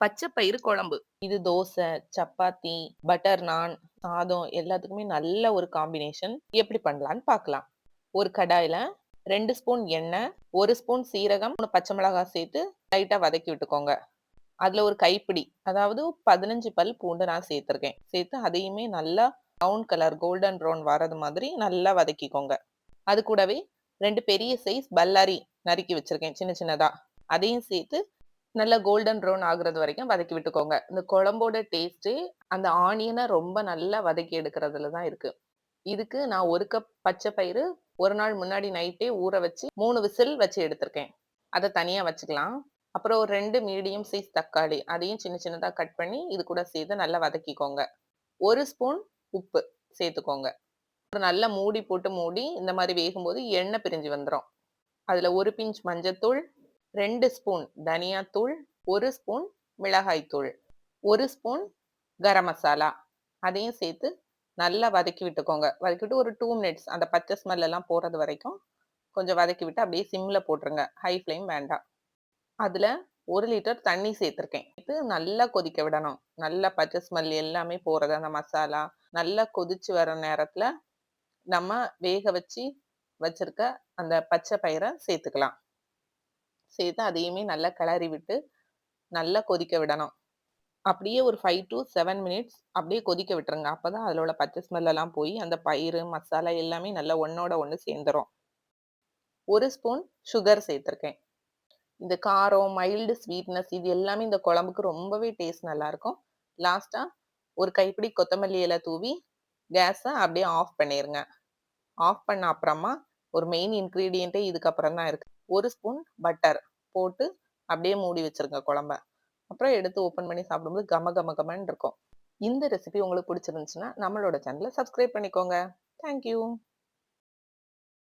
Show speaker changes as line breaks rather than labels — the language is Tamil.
பச்சை பயிறு குழம்பு. இது தோசை, சப்பாத்தி, பட்டர் நான், சாதம் எல்லாத்துக்குமே நல்ல ஒரு காம்பினேஷன். எப்படி பண்ணலான்னு பார்க்கலாம். ஒரு கடாயில 2 ஸ்பூன் எண்ணெய், 1 ஸ்பூன் சீரகம், 3 பச்சை மிளகாய் சேர்த்து லைட்டா வதக்கி விட்டுக்கோங்க. அதுல ஒரு கைப்பிடி, அதாவது 15 பல் பூண்டு நான் சேர்த்துருக்கேன். சேர்த்து அதையுமே நல்லா ப்ரவுன் கலர் கோல்டன் ப்ரவுன் வரது மாதிரி நல்லா வதக்கிக்கோங்க. அது கூடவே 2 பெரிய சைஸ் பல்லாரி நறுக்கி வச்சிருக்கேன் சின்ன சின்னதா. அதையும் சேர்த்து நல்லா கோல்டன் ப்ரவுன் ஆகுறது வரைக்கும் வதக்கி விட்டுக்கோங்க. இந்த குழம்போட டேஸ்ட்டே அந்த ஆனியனை ரொம்ப நல்லா வதக்கி எடுக்கிறதுல தான் இருக்கு. இதுக்கு நான் 1 கப் பச்சை பயிறு ஒரு நாள் முன்னாடி நைட்டே ஊற வச்சு 3 விசில் வச்சு எடுத்திருக்கேன். அதை தனியா வச்சுக்கலாம். அப்புறம் ஒரு 2 மீடியம் சைஸ் தக்காளி அதையும் சின்ன சின்னதா கட் பண்ணி இது கூட சேர்த்து நல்லா வதக்கிக்கோங்க. 1 ஸ்பூன் உப்பு சேர்த்துக்கோங்க. அப்புறம் நல்லா மூடி போட்டு மூடி இந்த மாதிரி வேகும்போது எண்ணெய் பிரிஞ்சு வந்துடும். அதுல 1 பிஞ்ச் மஞ்சத்தூள், 2 ஸ்பூன் தனியாத்தூள், 1 ஸ்பூன் மிளகாய் தூள், 1 ஸ்பூன் கரம் மசாலா அதையும் சேர்த்து நல்லா வதக்கி விட்டுக்கோங்க. வதக்கிட்டு ஒரு 2 மினிட்ஸ் அந்த பச்சை ஸ்மெல் எல்லாம் போறது வரைக்கும் கொஞ்சம் வதக்கி விட்டு அப்படியே சிம்ல போட்டுருங்க. ஹை ஃப்ளேம் வேண்டாம். அதுல 1 லிட்டர் தண்ணி சேர்த்திருக்கேன். இது நல்லா கொதிக்க விடணும். நல்லா பச்சை ஸ்மெல் எல்லாமே போறது அந்த மசாலா நல்லா கொதிச்சு வர நேரத்துல நம்ம வேக வச்சு வச்சிருக்க அந்த பச்சை பயிரை சேர்த்துக்கலாம். சேர்த்து அதையுமே நல்லா கிளறி விட்டு நல்லா கொதிக்க விடணும். அப்படியே ஒரு 5 to 7 மினிட்ஸ் அப்படியே கொதிக்க விட்டுருங்க. அப்பதான் அதுல உள்ள பச்சை ஸ்மெல் எல்லாம் போய் அந்த பயிறு மசாலா எல்லாமே நல்லா ஒண்ணோட ஒண்ணு சேர்ந்துரும். 1 ஸ்பூன் சுகர் சேர்த்திருக்கேன். இந்த காரம், மைல்டு ஸ்வீட்னஸ் இது எல்லாமே இந்த குழம்புக்கு ரொம்பவே டேஸ்ட் நல்லா இருக்கும். லாஸ்டா ஒரு கைப்பிடி கொத்தமல்லி இலை தூவி கேஸை அப்படியே ஆஃப் பண்ணிருங்க. ஆஃப் பண்ண அப்புறமா ஒரு மெயின் இன்கிரீடியன்ட்டே இதுக்கப்புறம் தான் இருக்கு. 1 ஸ்பூன் பட்டர் போட்டு அப்படியே மூடி வச்சிருங்க குழம்ப. அப்புறம் எடுத்து ஓப்பன் பண்ணி சாப்பிடும்போது கம கம கமன்னு இருக்கும். இந்த ரெசிபி உங்களுக்கு பிடிச்சிருந்துச்சுன்னா நம்மளோட சேனலை சப்ஸ்கிரைப் பண்ணிக்கோங்க. தேங்க்யூ.